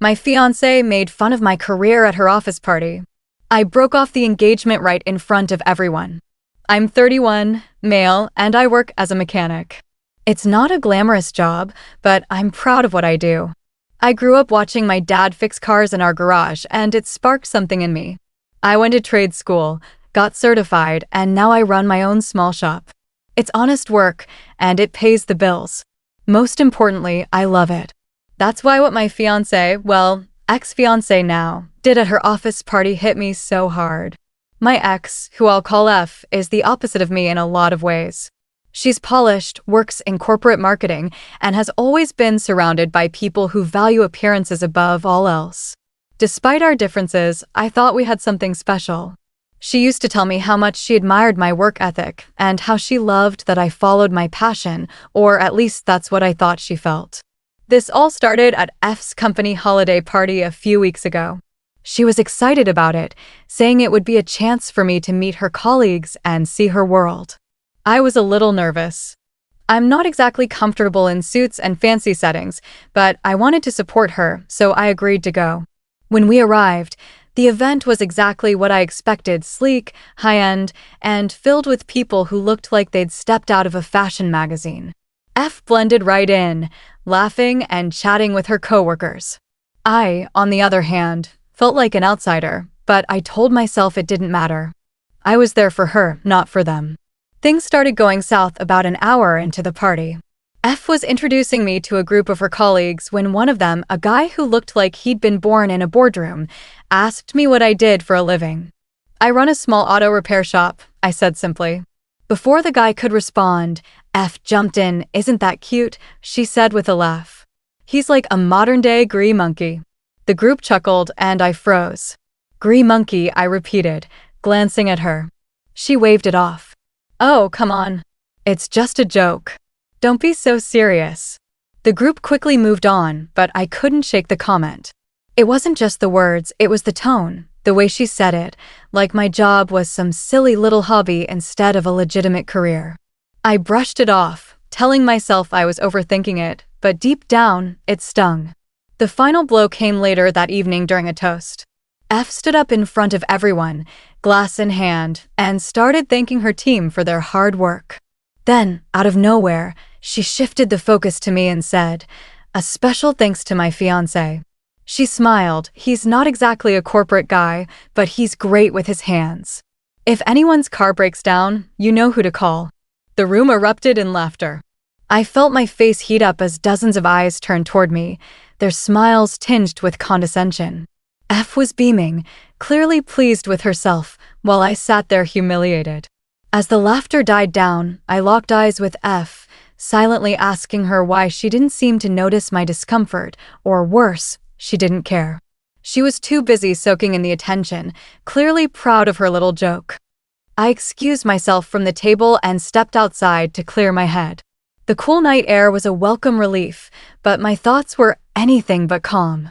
My fiancé made fun of my career at her office party. I broke off the engagement right in front of everyone. I'm 31, male, and I work as a mechanic. It's not a glamorous job, but I'm proud of what I do. I grew up watching my dad fix cars in our garage, and it sparked something in me. I went to trade school, got certified, and now I run my own small shop. It's honest work, and it pays the bills. Most importantly, I love it. That's why what my fiancé, well, ex-fiancé now, did at her office party hit me so hard. My ex, who I'll call F, is the opposite of me in a lot of ways. She's polished, works in corporate marketing, and has always been surrounded by people who value appearances above all else. Despite our differences, I thought we had something special. She used to tell me how much she admired my work ethic and how she loved that I followed my passion, or at least that's what I thought she felt. This all started at F's company holiday party a few weeks ago. She was excited about it, saying it would be a chance for me to meet her colleagues and see her world. I was a little nervous. I'm not exactly comfortable in suits and fancy settings, but I wanted to support her, so I agreed to go. When we arrived, the event was exactly what I expected: sleek, high-end, and filled with people who looked like they'd stepped out of a fashion magazine. F blended right in, laughing and chatting with her coworkers. I, on the other hand, felt like an outsider, but I told myself it didn't matter. I was there for her, not for them. Things started going south about an hour into the party. F was introducing me to a group of her colleagues when one of them, a guy who looked like he'd been born in a boardroom, asked me what I did for a living. I run a small auto repair shop, I said simply. Before the guy could respond, F jumped in. Isn't that cute? She said with a laugh. He's like a modern-day gree monkey. The group chuckled and I froze. Gree monkey, I repeated, glancing at her. She waved it off. Oh, come on. It's just a joke. Don't be so serious. The group quickly moved on, but I couldn't shake the comment. It wasn't just the words, it was the tone, the way she said it, like my job was some silly little hobby instead of a legitimate career. I brushed it off, telling myself I was overthinking it, but deep down, it stung. The final blow came later that evening during a toast. F stood up in front of everyone, glass in hand, and started thanking her team for their hard work. Then, out of nowhere, she shifted the focus to me and said, "A special thanks to my fiancé." She smiled. He's not exactly a corporate guy, but he's great with his hands. If anyone's car breaks down, you know who to call. The room erupted in laughter. I felt my face heat up as dozens of eyes turned toward me, their smiles tinged with condescension. F was beaming, clearly pleased with herself, while I sat there humiliated. As the laughter died down, I locked eyes with F, silently asking her why she didn't seem to notice my discomfort, or worse, she didn't care. She was too busy soaking in the attention, clearly proud of her little joke. I excused myself from the table and stepped outside to clear my head. The cool night air was a welcome relief, but my thoughts were anything but calm.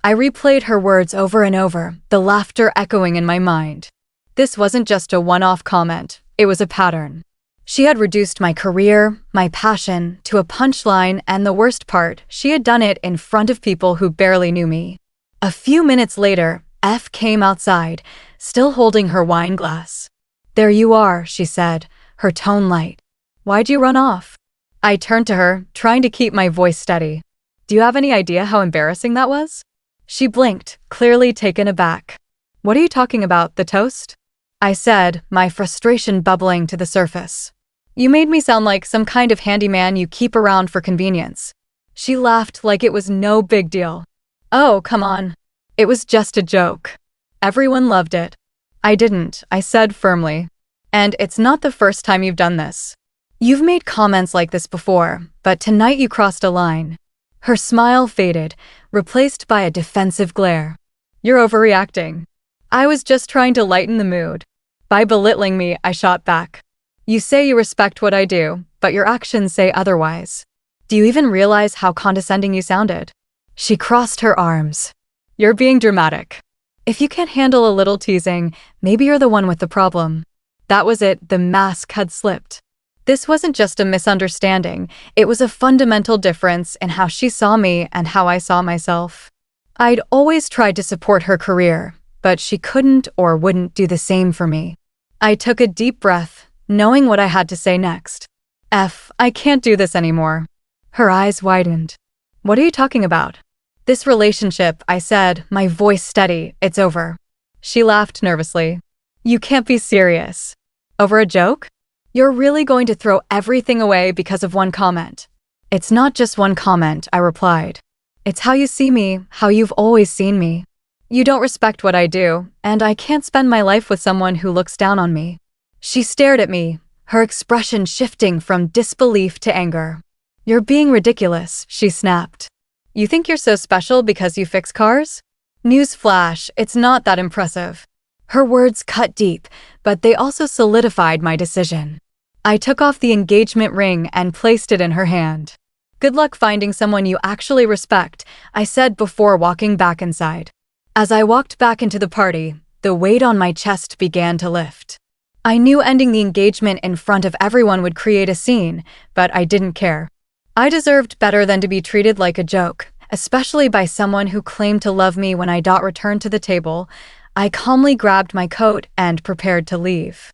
I replayed her words over and over, the laughter echoing in my mind. This wasn't just a one-off comment, it was a pattern. She had reduced my career, my passion, to a punchline, and the worst part, she had done it in front of people who barely knew me. A few minutes later, F came outside, still holding her wine glass. "There you are," she said, her tone light. "Why'd you run off?" I turned to her, trying to keep my voice steady. "Do you have any idea how embarrassing that was?" She blinked, clearly taken aback. "What are you talking about, the toast?" I said, my frustration bubbling to the surface. "You made me sound like some kind of handyman you keep around for convenience." She laughed like it was no big deal. "Oh, come on. It was just a joke. Everyone loved it." "I didn't," I said firmly. "And it's not the first time you've done this. You've made comments like this before, but tonight you crossed a line." Her smile faded, replaced by a defensive glare. "You're overreacting." I was just trying to lighten the mood. By belittling me, I shot back. "You say you respect what I do, but your actions say otherwise. Do you even realize how condescending you sounded?" She crossed her arms. "You're being dramatic. If you can't handle a little teasing, maybe you're the one with the problem." That was it, the mask had slipped. This wasn't just a misunderstanding, it was a fundamental difference in how she saw me and how I saw myself. I'd always tried to support her career, but she couldn't or wouldn't do the same for me. I took a deep breath, knowing what I had to say next. I can't do this anymore. Her eyes widened. What are you talking about? This relationship, I said, my voice steady, it's over. She laughed nervously. You can't be serious. Over a joke? You're really going to throw everything away because of one comment? It's not just one comment, I replied. It's how you see me, how you've always seen me. You don't respect what I do, and I can't spend my life with someone who looks down on me. She stared at me, her expression shifting from disbelief to anger. You're being ridiculous, she snapped. You think you're so special because you fix cars? Newsflash, it's not that impressive. Her words cut deep, but they also solidified my decision. I took off the engagement ring and placed it in her hand. Good luck finding someone you actually respect, I said before walking back inside. As I walked back into the party, the weight on my chest began to lift. I knew ending the engagement in front of everyone would create a scene, but I didn't care. I deserved better than to be treated like a joke, especially by someone who claimed to love me. When I returned to the table, I calmly grabbed my coat and prepared to leave.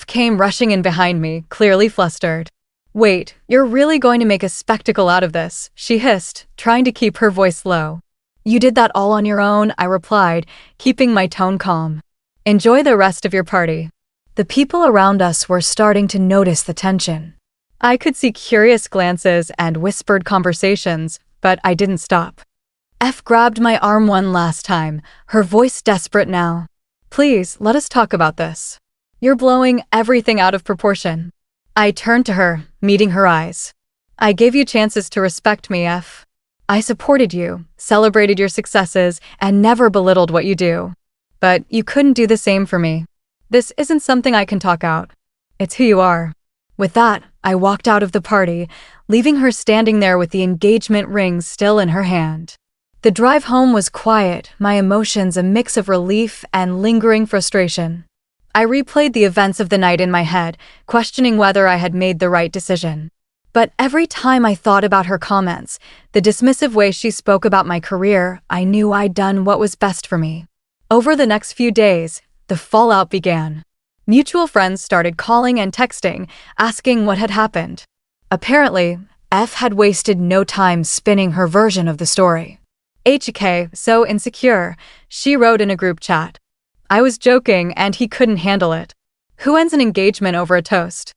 Came rushing in behind me, clearly flustered. Wait, you're really going to make a spectacle out of this, she hissed, trying to keep her voice low. You did that all on your own, I replied, keeping my tone calm. Enjoy the rest of your party. The people around us were starting to notice the tension. I could see curious glances and whispered conversations, but I didn't stop. Grabbed my arm one last time, her voice desperate now. Please, let us talk about this. You're blowing everything out of proportion. I turned to her, meeting her eyes. I gave you chances to respect me, I supported you, celebrated your successes, and never belittled what you do. But you couldn't do the same for me. This isn't something I can talk out. It's who you are. With that, I walked out of the party, leaving her standing there with the engagement ring still in her hand. The drive home was quiet, my emotions a mix of relief and lingering frustration. I replayed the events of the night in my head, questioning whether I had made the right decision. But every time I thought about her comments, the dismissive way she spoke about my career, I knew I'd done what was best for me. Over the next few days, the fallout began. Mutual friends started calling and texting, asking what had happened. Apparently, had wasted no time spinning her version of the story. So insecure, she wrote in a group chat. I was joking and he couldn't handle it. Who ends an engagement over a toast?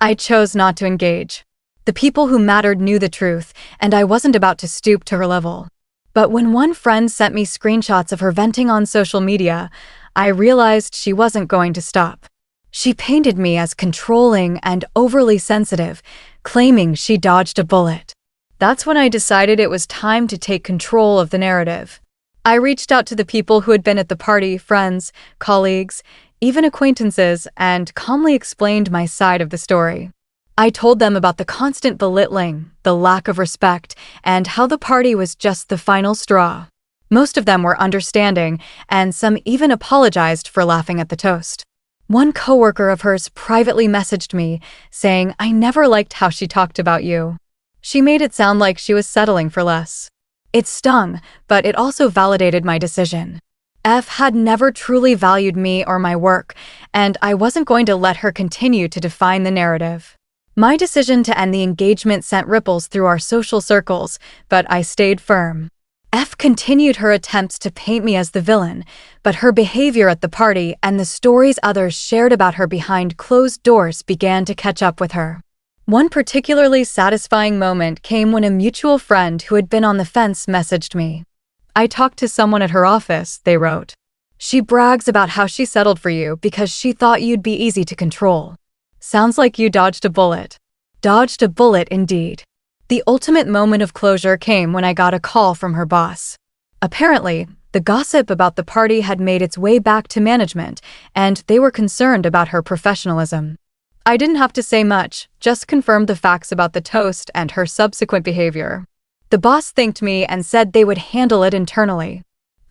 I chose not to engage. The people who mattered knew the truth, and I wasn't about to stoop to her level. But when one friend sent me screenshots of her venting on social media, I realized she wasn't going to stop. She painted me as controlling and overly sensitive, claiming she dodged a bullet. That's when I decided it was time to take control of the narrative. I reached out to the people who had been at the party, friends, colleagues, even acquaintances, and calmly explained my side of the story. I told them about the constant belittling, the lack of respect, and how the party was just the final straw. Most of them were understanding, and some even apologized for laughing at the toast. One coworker of hers privately messaged me, saying, I never liked how she talked about you. She made it sound like she was settling for less. It stung, but it also validated my decision. Had never truly valued me or my work, and I wasn't going to let her continue to define the narrative. My decision to end the engagement sent ripples through our social circles, but I stayed firm. Continued her attempts to paint me as the villain, but her behavior at the party and the stories others shared about her behind closed doors began to catch up with her. One particularly satisfying moment came when a mutual friend who had been on the fence messaged me. I talked to someone at her office, they wrote. She brags about how she settled for you because she thought you'd be easy to control. Sounds like you dodged a bullet. Dodged a bullet indeed. The ultimate moment of closure came when I got a call from her boss. Apparently, the gossip about the party had made its way back to management, and they were concerned about her professionalism. I didn't have to say much, just confirmed the facts about the toast and her subsequent behavior. The boss thanked me and said they would handle it internally.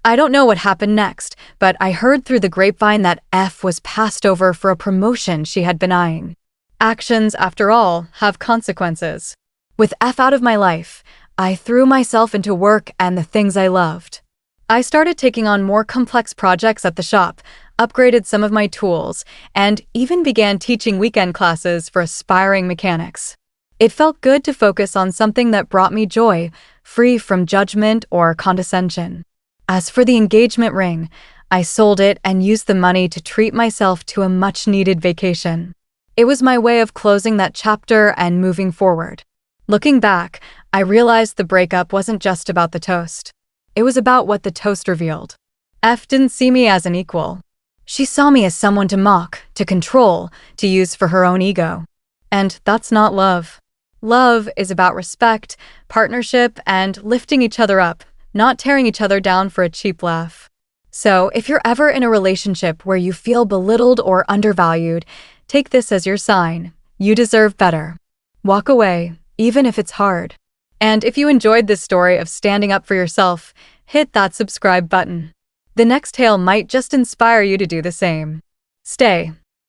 I don't know what happened next, but I heard through the grapevine that was passed over for a promotion she had been eyeing. Actions, after all, have consequences. With out of my life, I threw myself into work and the things I loved. I started taking on more complex projects at the shop, upgraded some of my tools, and even began teaching weekend classes for aspiring mechanics. It felt good to focus on something that brought me joy, free from judgment or condescension. As for the engagement ring, I sold it and used the money to treat myself to a much-needed vacation. It was my way of closing that chapter and moving forward. Looking back, I realized the breakup wasn't just about the toast. It was about what the toast revealed. F didn't see me as an equal. She saw me as someone to mock, to control, to use for her own ego. And that's not love. Love is about respect, partnership, and lifting each other up, not tearing each other down for a cheap laugh. So, if you're ever in a relationship where you feel belittled or undervalued, take this as your sign. You deserve better. Walk away, even if it's hard. And if you enjoyed this story of standing up for yourself, hit that subscribe button. The next tale might just inspire you to do the same. Stay.